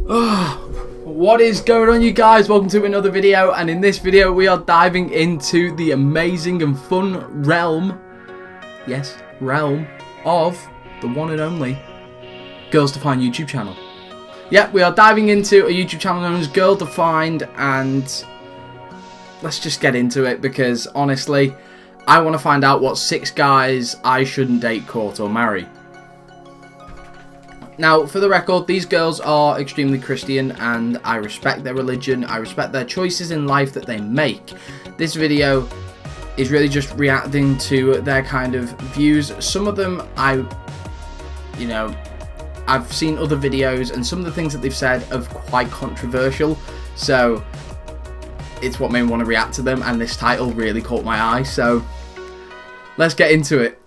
What is going on, you guys? Welcome to another video, and in this video we are diving into the amazing and fun realm, yes, realm of the one and only Girls Defined YouTube channel. Yeah, we are diving into a YouTube channel known as Girl Defined, and let's just get into it because honestly, I want to find out what 6 guys I shouldn't date, court or marry. Now, for the record, these girls are extremely Christian and I respect their religion. I respect their choices in life that they make. This video is really just reacting to their kind of views. Some of them I've seen other videos and some of the things that they've said are quite controversial. So it's what made me want to react to them, and this title really caught my eye. So let's get into it.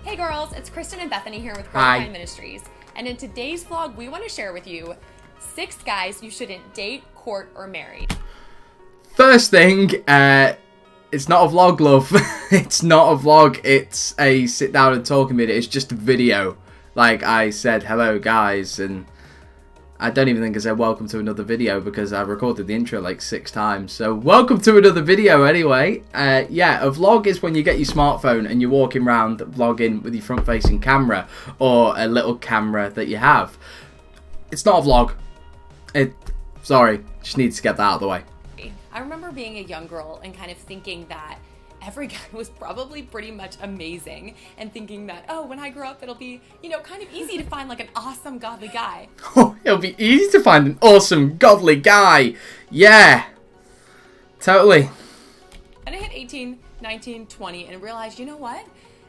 Hey girls, it's Kristen and Bethany here with Girl Defined Ministries, and in today's vlog we want to share with you 6 guys you shouldn't date, court, or marry. First thing, it's not a vlog, love. It's not a vlog, it's a sit down and talking video. It's just a video. Like I said, hello guys, and I don't even think I said welcome to another video because I recorded the intro like 6 times. So welcome to another video anyway. Yeah, a vlog is when you get your smartphone and you're walking around vlogging with your front facing camera or a little camera that you have. It's not a vlog. Sorry, just needs to get that out of the way. I remember being a young girl and kind of thinking that every guy was probably pretty much amazing, and thinking that, oh, when I grow up it'll be, kind of easy to find like an awesome godly guy. Oh, it'll be easy to find an awesome godly guy. Yeah, totally. And I hit 18, 19, 20 and realized, you know what?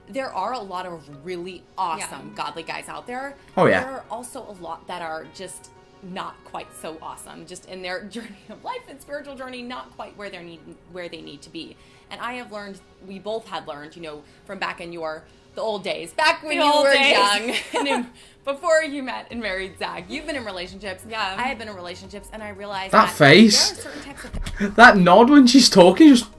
There are a lot of really awesome godly guys out there. Oh yeah. There are also a lot that are just not quite so awesome, just in their journey of life and spiritual journey, not quite where they need to be. And I have learned, we both had learned, from back in the old days, back when you were young, and before you met and married Zach. You've been in relationships. Yeah. I have been in relationships, and I realized that face, there are certain types of that nod when she's talking, just.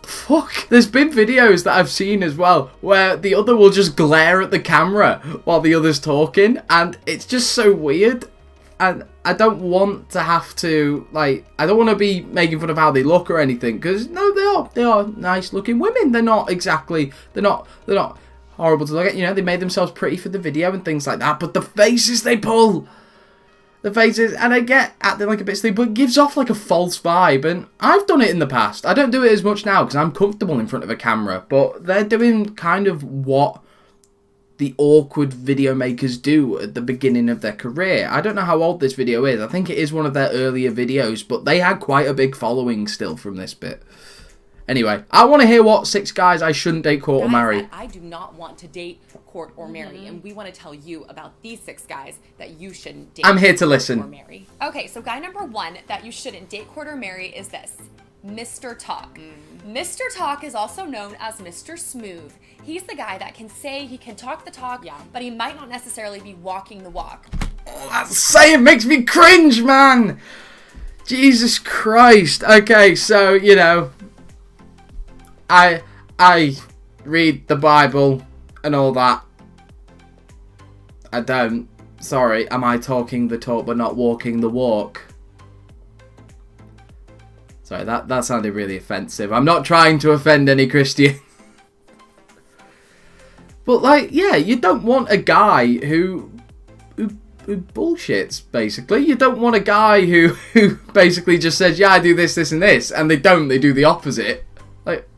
Fuck. There's been videos that I've seen as well where the other will just glare at the camera while the other's talking, and it's just so weird. And I don't want to have to, I don't want to be making fun of how they look or anything, because no, they are nice looking women. They're not horrible to look at. They made themselves pretty for the video and things like that, but the faces they pull. The faces, and I get acting like a bit silly, but it gives off like a false vibe, and I've done it in the past. I don't do it as much now because I'm comfortable in front of a camera, but they're doing kind of what the awkward video makers do at the beginning of their career. I don't know how old this video is. I think it is one of their earlier videos, but they had quite a big following still from this bit. Anyway, I want to hear what 6 guys I shouldn't date, court, or marry. I do not want to date, court, or marry, and we want to tell you about these 6 guys that you shouldn't date. I'm here to listen. Or marry. Okay, so guy number 1 that you shouldn't date, court, or marry is this: Mr. Talk. Mr. Talk is also known as Mr. Smooth. He's the guy that can say he can talk the talk, but he might not necessarily be walking the walk. Oh, that saying makes me cringe, man. Jesus Christ. Okay, so I read the Bible and all that. I don't. Sorry, am I talking the talk but not walking the walk? Sorry, that sounded really offensive. I'm not trying to offend any Christian. But you don't want a guy who bullshits, basically. You don't want a guy who basically just says, yeah, I do this, this, and this, and they do the opposite.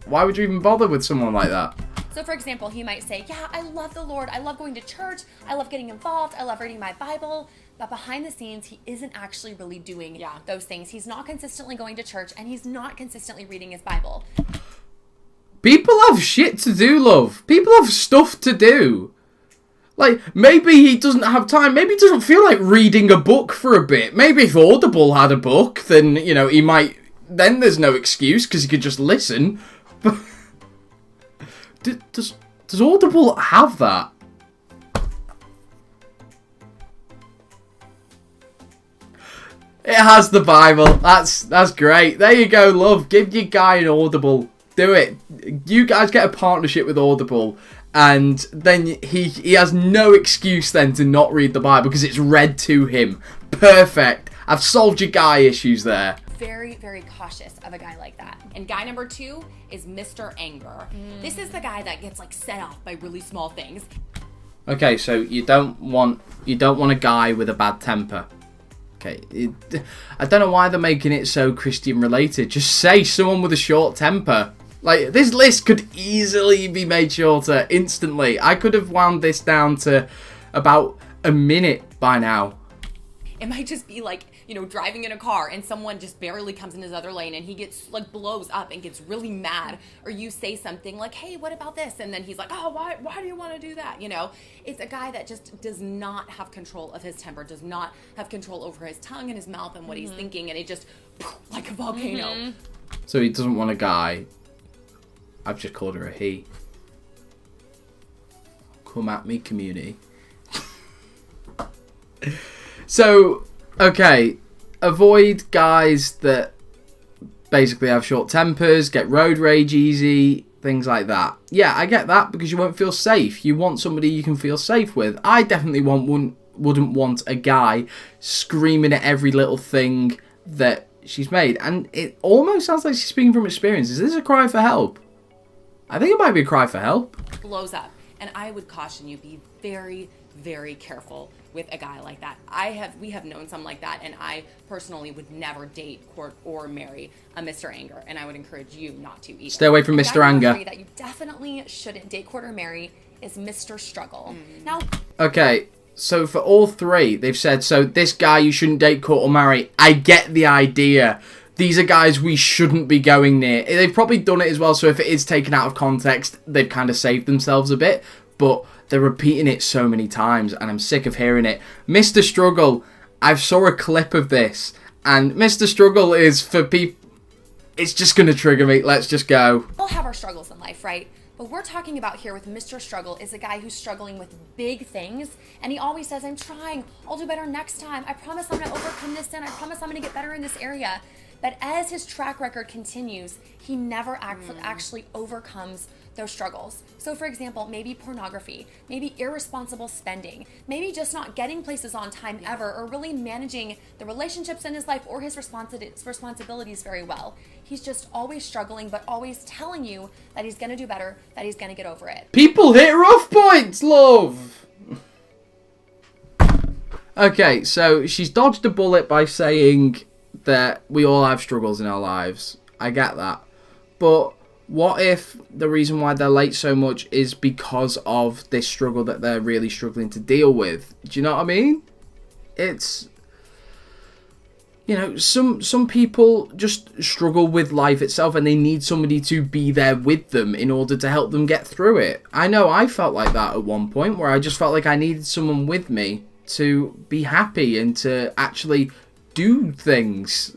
Why would you even bother with someone like that? So, for example, he might say, yeah, I love the Lord. I love going to church. I love getting involved. I love reading my Bible. But behind the scenes, he isn't actually really doing those things. He's not consistently going to church, and he's not consistently reading his Bible. People have shit to do, love. People have stuff to do. Maybe he doesn't have time. Maybe he doesn't feel like reading a book for a bit. Maybe if Audible had a book, then, he might... Then there's no excuse, because he could just listen. Does Audible have that? It has the Bible. That's great. There you go, love. Give your guy an Audible. Do it. You guys get a partnership with Audible, and then he has no excuse then to not read the Bible because it's read to him. Perfect. I've solved your guy issues there. Very, very cautious of a guy like that. And guy number 2 is Mr. Anger. This is the guy that gets like set off by really small things. Okay, so you don't want a guy with a bad temper. Okay, I don't know why they're making it so Christian related. Just say someone with a short temper. Like, this list could easily be made shorter instantly. I could have wound this down to about a minute by now. It might just be like, you know, driving in a car and someone just barely comes in his other lane and he gets like blows up and gets really mad, or you say something like, hey, what about this? And then he's like, oh, why do you want to do that? You know, it's a guy that just does not have control of his temper, does not have control over his tongue and his mouth and what he's thinking, and it just like a volcano. So he doesn't want a guy. I've just called her a he. Come at me, community. So, okay, avoid guys that basically have short tempers, get road rage easy, things like that. Yeah, I get that, because you won't feel safe. You want somebody you can feel safe with. I definitely wouldn't want a guy screaming at every little thing that she's made. And it almost sounds like she's speaking from experience. Is this a cry for help? I think it might be a cry for help. Blows up. And I would caution you, be very, very careful with a guy like that. We have known some like that, and I personally would never date, court, or marry a Mr. Anger, and I would encourage you not to either. Stay away from Mr. Anger. That you definitely shouldn't date, court, or marry is Mr. Struggle. Now, okay, so for all three, they've said, so this guy you shouldn't date, court, or marry. I get the idea. These are guys we shouldn't be going near. They've probably done it as well, so if it is taken out of context, they've kind of saved themselves a bit, but they're repeating it so many times, and I'm sick of hearing it. Mr. Struggle, I saw a clip of this, and Mr. Struggle is for people... It's just going to trigger me. Let's just go. We'll have our struggles in life, right? What we're talking about here with Mr. Struggle is a guy who's struggling with big things, and he always says, I'm trying, I'll do better next time, I promise I'm going to overcome this sin, I promise I'm going to get better in this area. But as his track record continues, he never actually overcomes those struggles. So for example, maybe pornography, maybe irresponsible spending, maybe just not getting places on time ever, or really managing the relationships in his life or his responsibilities very well. He's just always struggling, but always telling you that he's gonna do better, that he's gonna get over it. People hit rough points, love! Okay, so she's dodged a bullet by saying that we all have struggles in our lives. I get that. But what if the reason why they're late so much is because of this struggle that they're really struggling to deal with? Do you know what I mean? It's... You know, some people just struggle with life itself, and they need somebody to be there with them in order to help them get through it. I know I felt like that at one point, where I just felt like I needed someone with me to be happy and to actually do things.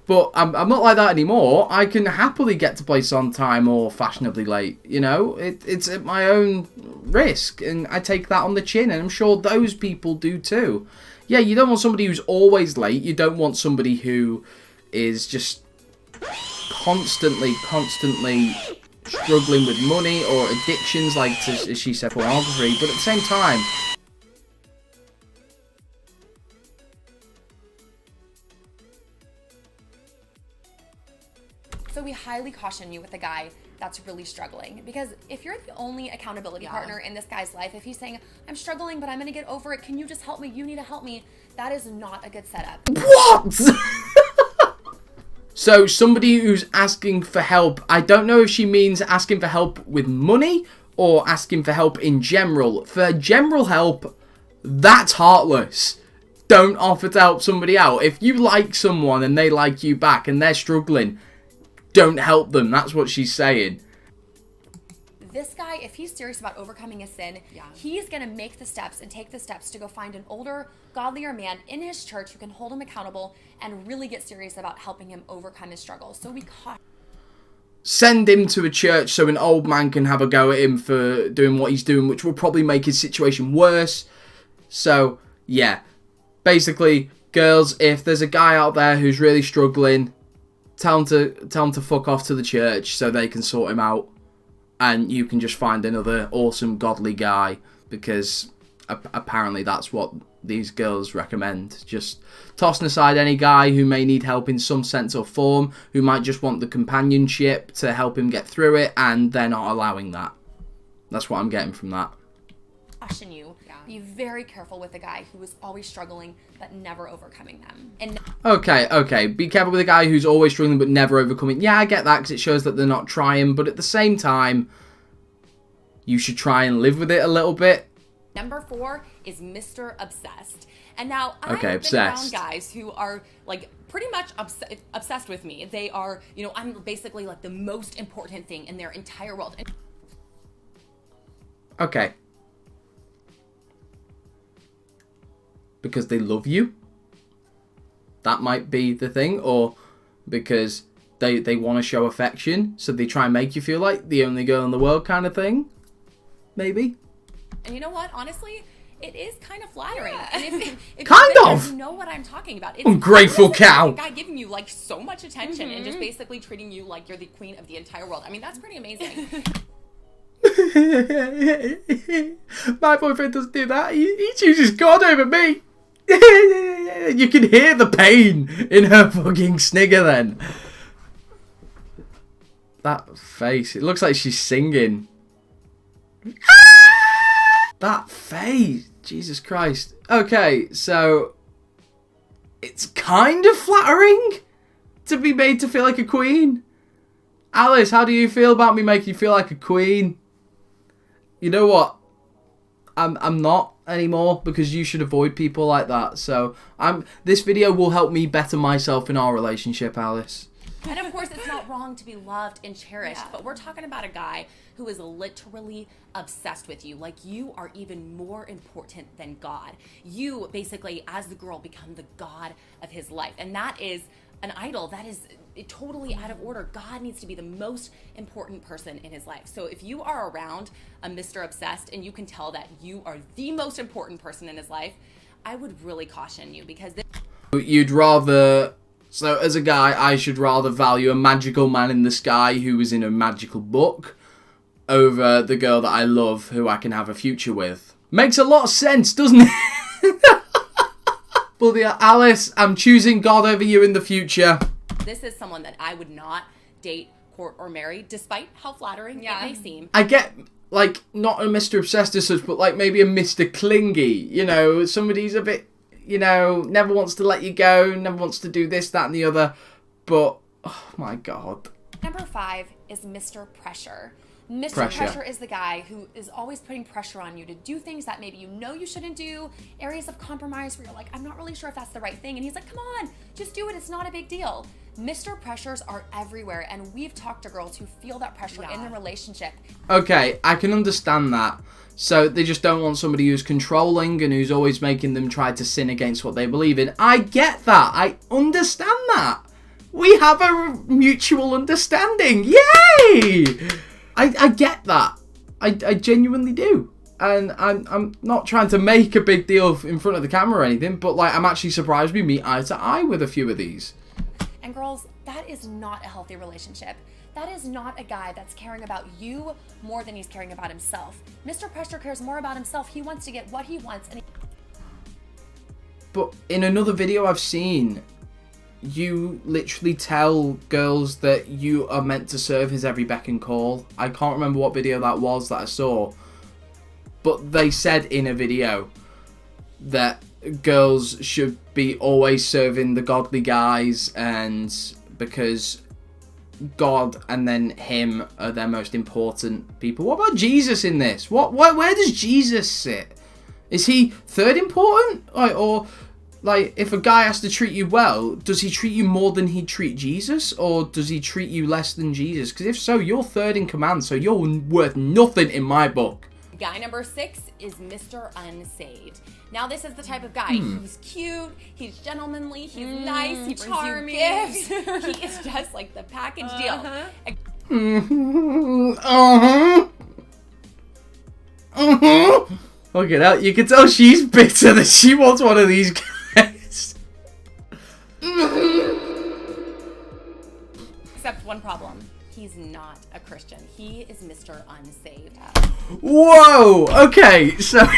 But I'm not like that anymore. I can happily get to places on time or fashionably late. You know, it's at my own risk, and I take that on the chin, and I'm sure those people do too. Yeah, you don't want somebody who's always late. You don't want somebody who is just constantly struggling with money or addictions, like, as she said, pornography. But at the same time, so we highly caution you with a guy that's really struggling, because if you're the only accountability partner in this guy's life, if he's saying, I'm struggling, but I'm going to get over it, can you just help me? You need to help me. That is not a good setup. What? So somebody who's asking for help, I don't know if she means asking for help with money or asking for help in general. For general help, that's heartless. Don't offer to help somebody out. If you like someone and they like you back and they're struggling, don't help them. That's what she's saying. This guy, if he's serious about overcoming a sin, he's going to make the steps and take the steps to go find an older, godlier man in his church who can hold him accountable and really get serious about helping him overcome his struggles. So we caught. Send him to a church so an old man can have a go at him for doing what he's doing, which will probably make his situation worse. So, yeah. Basically, girls, if there's a guy out there who's really struggling, tell him to fuck off to the church so they can sort him out, and you can just find another awesome godly guy, because apparently that's what these girls recommend. Just tossing aside any guy who may need help in some sense or form, who might just want the companionship to help him get through it, and they're not allowing that. That's what I'm getting from that. Caution you. Be very careful with a guy who is always struggling but never overcoming them. And Okay. Be careful with a guy who's always struggling but never overcoming. Yeah, I get that, because it shows that they're not trying. But at the same time, you should try and live with it a little bit. Number 4 is Mr. Obsessed. And now I've been around guys who are like pretty much obsessed with me. They are, I'm basically like the most important thing in their entire world. Okay. Because they love you? That might be the thing. Or because they want to show affection, so they try and make you feel like the only girl in the world kind of thing? Maybe. And you know what? Honestly, it is kind of flattering. Yeah. And if kind of! You know what I'm talking about. It's ungrateful cow! A guy giving you like so much attention and just basically treating you like you're the queen of the entire world. I mean, that's pretty amazing. My boyfriend doesn't do that. He chooses God over me. You can hear the pain in her fucking snigger then. That face. It looks like she's singing. That face. Jesus Christ. Okay, so it's kind of flattering to be made to feel like a queen. Alice, how do you feel about me making you feel like a queen? You know what? I'm not anymore, because you should avoid people like that. So this video will help me better myself in our relationship, Alice. And of course, it's not wrong to be loved and cherished, but we're talking about a guy who is literally obsessed with you. Like, you are even more important than God. You basically, as the girl, become the God of his life. And that is an idol. That is totally out of order. God needs to be the most important person in his life. So if you are around a Mr. Obsessed and you can tell that you are the most important person in his life, I would really caution you, because you'd rather... So as a guy, I should rather value a magical man in the sky who is in a magical book over the girl that I love, who I can have a future with. Makes a lot of sense, doesn't it? But yeah, Alice, I'm choosing God over you in the future. This is someone that I would not date, court, or marry, despite how flattering it may seem. I get, like, not a Mr. Obsessed as such, but like maybe a Mr. Clingy. You know, somebody who's a bit... never wants to let you go, never wants to do this, that, and the other. But, oh my God. Number 5 is Mr. Pressure. Mr. Pressure is the guy who is always putting pressure on you to do things that maybe you shouldn't do, areas of compromise where you're like, I'm not really sure if that's the right thing. And he's like, come on, just do it. It's not a big deal. Mr. Pressures are everywhere, and we've talked to girls who feel that pressure in their relationship. Okay, I can understand that. So they just don't want somebody who's controlling and who's always making them try to sin against what they believe in. I get that. I understand that. We have a mutual understanding. Yay! I get that. I genuinely do. And I'm not trying to make a big deal in front of the camera or anything, but like, I'm actually surprised we meet eye to eye with a few of these. And girls, that is not a healthy relationship. That is not a guy that's caring about you more than he's caring about himself. Mr. Pressure cares more about himself. He wants to get what he wants. But in another video I've seen, you literally tell girls that you are meant to serve his every beck and call. I can't remember what video that was that I saw. But they said in a video that girls should be always serving the godly guys, and because God and then him are their most important people. What about Jesus in this? Where does Jesus sit? Is he third important? Or if a guy has to treat you well, does he treat you more than he'd treat Jesus? Or does he treat you less than Jesus? Because if so, you're third in command, so you're worth nothing in my book. Guy number 6 is Mr. Unsaved. Now, this is the type of guy. He's cute, he's gentlemanly, he's nice, he charming. Brings you gifts. He is just like the package deal. Look at that. You can tell she's bitter that she wants one of these guys. except one problem. He's not a Christian. He is Mr. Unsaved. Whoa! Okay, so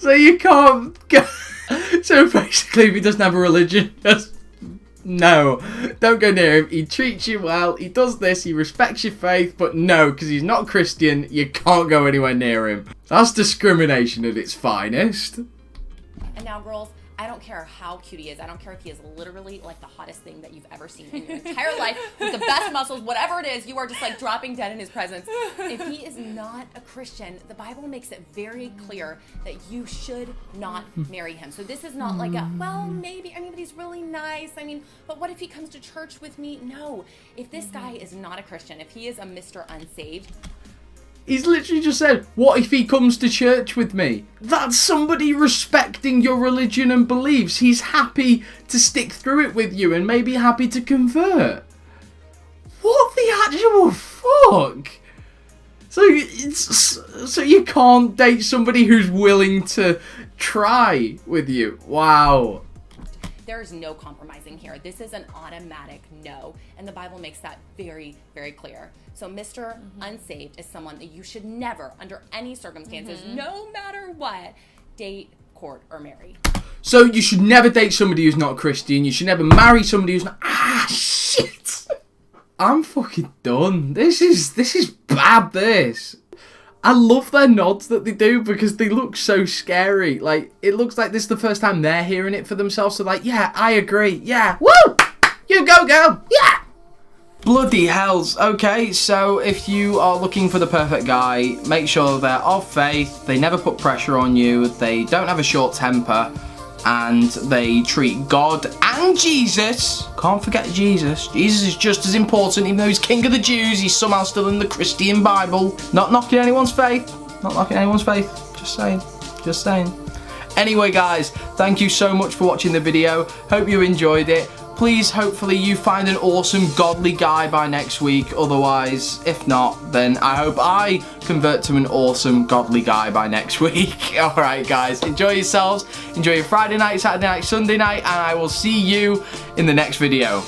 you can't go. So basically, if he doesn't have a religion, just no, don't go near him. He treats you well. He does this. He respects your faith, but no, because he's not Christian, you can't go anywhere near him. That's discrimination at its finest. And now, girls, I don't care how cute he is. I don't care if he is literally like the hottest thing that you've ever seen in your entire life, with the best muscles, whatever it is, you are just like dropping dead in his presence. If he is not a Christian, the Bible makes it very clear that you should not marry him. So this is not like a, well, maybe, I mean, but he's really nice. I mean, but what if he comes to church with me? No. If this guy is not a Christian, if he is a Mr. Unsaved, he's literally just said, what if he comes to church with me? That's somebody respecting your religion and beliefs. He's happy to stick through it with you and maybe happy to convert. What the actual fuck? So you can't date somebody who's willing to try with you. Wow. There's no compromising here. This is an automatic no. And the Bible makes that very, very clear. So Mr. Unsaved is someone that you should never, under any circumstances, no matter what, date, court, or marry. So you should never date somebody who's not Christian. You should never marry somebody who's not... Ah, shit! I'm fucking done. This is bad, this. I love their nods that they do because they look so scary. Like, it looks like this is the first time they're hearing it for themselves. So like, yeah, I agree. Yeah, woo! You go, girl! Yeah! Bloody hells. Okay, so if you are looking for the perfect guy, make sure they're of faith, they never put pressure on you, they don't have a short temper, and they treat God and Jesus. Can't forget Jesus. Jesus is just as important, even though he's king of the Jews, he's somehow still in the Christian Bible. Not knocking anyone's faith. Not knocking anyone's faith. Just saying. Just saying. Anyway, guys, thank you so much for watching the video. Hope you enjoyed it. Please, hopefully you find an awesome godly guy by next week. Otherwise, if not, then I hope I convert to an awesome godly guy by next week. Alright guys, enjoy yourselves. Enjoy your Friday night, Saturday night, Sunday night, and I will see you in the next video.